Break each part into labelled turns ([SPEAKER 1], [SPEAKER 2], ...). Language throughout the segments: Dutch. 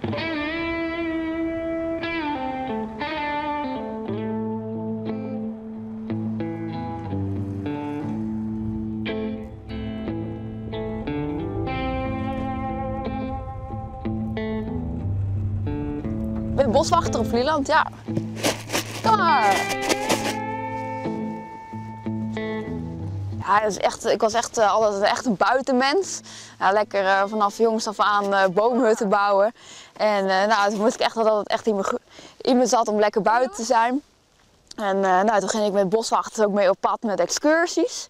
[SPEAKER 1] Ik ben boswachter op Vlieland, ja. Kom maar! Ja, dat is echt, ik was echt altijd echt een buitenmens. Ja, lekker vanaf jongs af aan boomhutten bouwen. En nou, toen moest ik echt dat het echt in me zat om lekker buiten te zijn. En nou, toen ging ik met boswachters ook mee op pad met excursies.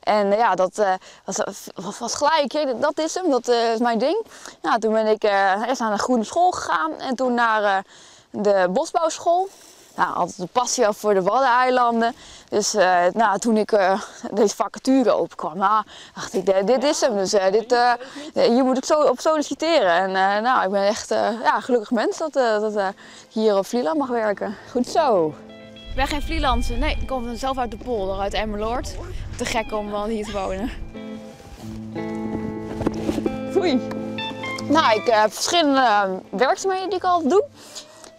[SPEAKER 1] En ja, dat was gelijk, dat is hem, dat is mijn ding. Nou, toen ben ik eerst naar de groene school gegaan en toen naar de bosbouwschool. Nou, altijd een passie voor de Waddeneilanden. Dus nou, toen ik deze vacature openkwam, nou, dacht ik, dit is hem. Dus hier moet ik zo op solliciteren. En nou, ik ben echt ja, gelukkig mens dat ik hier op Vlieland mag werken. Goed zo. Ik ben geen Vlielandse, nee, ik kom zelf uit de polder, uit Emmeloord. Te gek om hier te wonen. Foei. Nou, ik heb verschillende werkzaamheden die ik altijd doe.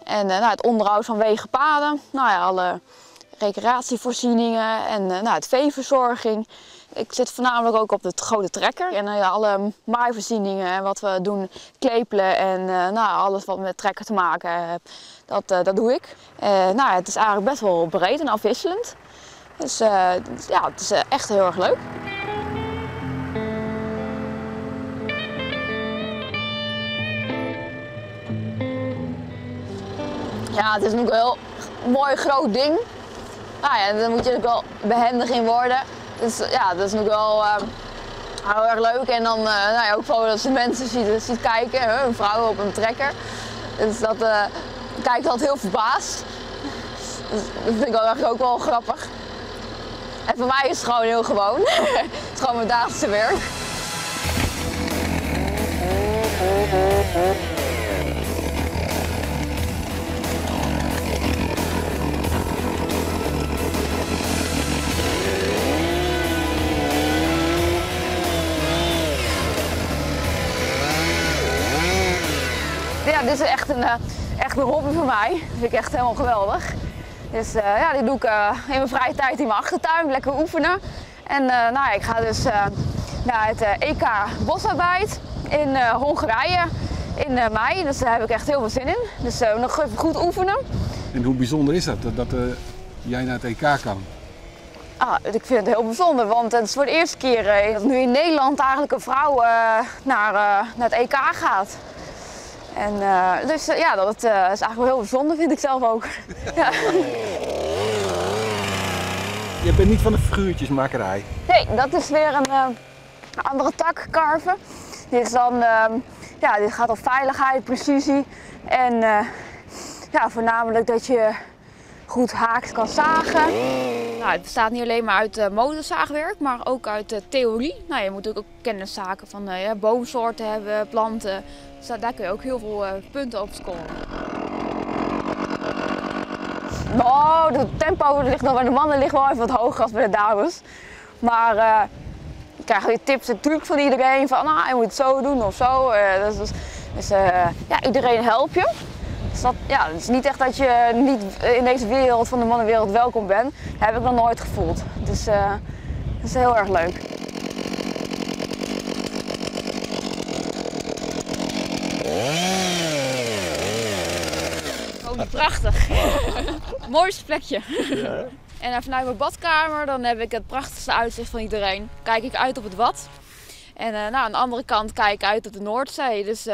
[SPEAKER 1] En nou, het onderhoud van wegen, paden, nou ja, alle recreatievoorzieningen en nou, het veeverzorging. Ik zit voornamelijk ook op de grote trekker en alle maaivoorzieningen en wat we doen, klepelen en nou, alles wat met trekker te maken heeft, dat doe ik. Nou, het is eigenlijk best wel breed en afwisselend. Dus ja, het is echt heel erg leuk. Ja, het is natuurlijk wel een mooi groot ding. Nou ja, daar moet je natuurlijk wel behendig in worden. Dus ja, dat is natuurlijk wel heel erg leuk. En dan nou ja, ook vooral als je mensen ziet kijken, een vrouw op een trekker. Dus dat kijkt altijd heel verbaasd. Dus dat vind ik eigenlijk ook wel grappig. En voor mij is het gewoon heel gewoon. Het is gewoon mijn dagelijkse werk. Ja, dit is echt een hobby voor mij. Dat vind ik echt helemaal geweldig. Dus ja, dit doe ik in mijn vrije tijd in mijn achtertuin, lekker oefenen. En nou ja, ik ga dus naar het EK Bosarbeid in Hongarije in mei. Dus daar heb ik echt heel veel zin in. Dus nog even goed oefenen.
[SPEAKER 2] En hoe bijzonder is dat jij naar het EK kan?
[SPEAKER 1] Ah, ik vind het heel bijzonder, want het is voor de eerste keer dat nu in Nederland eigenlijk een vrouw naar het EK gaat. En dus ja, dat is eigenlijk wel heel bijzonder, vind ik zelf ook. Ja.
[SPEAKER 2] Je bent niet van de figuurtjesmakerij?
[SPEAKER 1] Nee, dat is weer een andere tak, karven. Dit is dan, ja, dit gaat om veiligheid, precisie en ja, voornamelijk dat je goed haaks kan zagen. Nou, het bestaat niet alleen maar uit motorzaagwerk, maar ook uit theorie. Nou, je moet natuurlijk ook kenniszaken van boomsoorten hebben, planten. Dus daar kun je ook heel veel punten op scoren. Oh, het tempo ligt nog bij de mannen ligt wel even wat hoger als bij de dames. Maar je krijgt weer tips natuurlijk van iedereen van je moet het zo doen of zo. Dus ja, iedereen helpt je. Dus dat, ja, het is niet echt dat je niet in deze wereld van de mannenwereld welkom bent. Dat heb ik nog nooit gevoeld. Dus dat is heel erg leuk. Oh, prachtig. Mooiste plekje. Ja. En vanuit mijn badkamer dan heb ik het prachtigste uitzicht van iedereen. Kijk ik uit op het Wad. En nou, aan de andere kant kijk ik uit op de Noordzee. Dus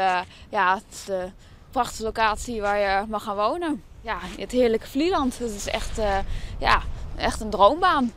[SPEAKER 1] ja, het is de prachtige locatie waar je mag gaan wonen. Ja, het heerlijke Vlieland. Het is echt, ja, echt een droombaan.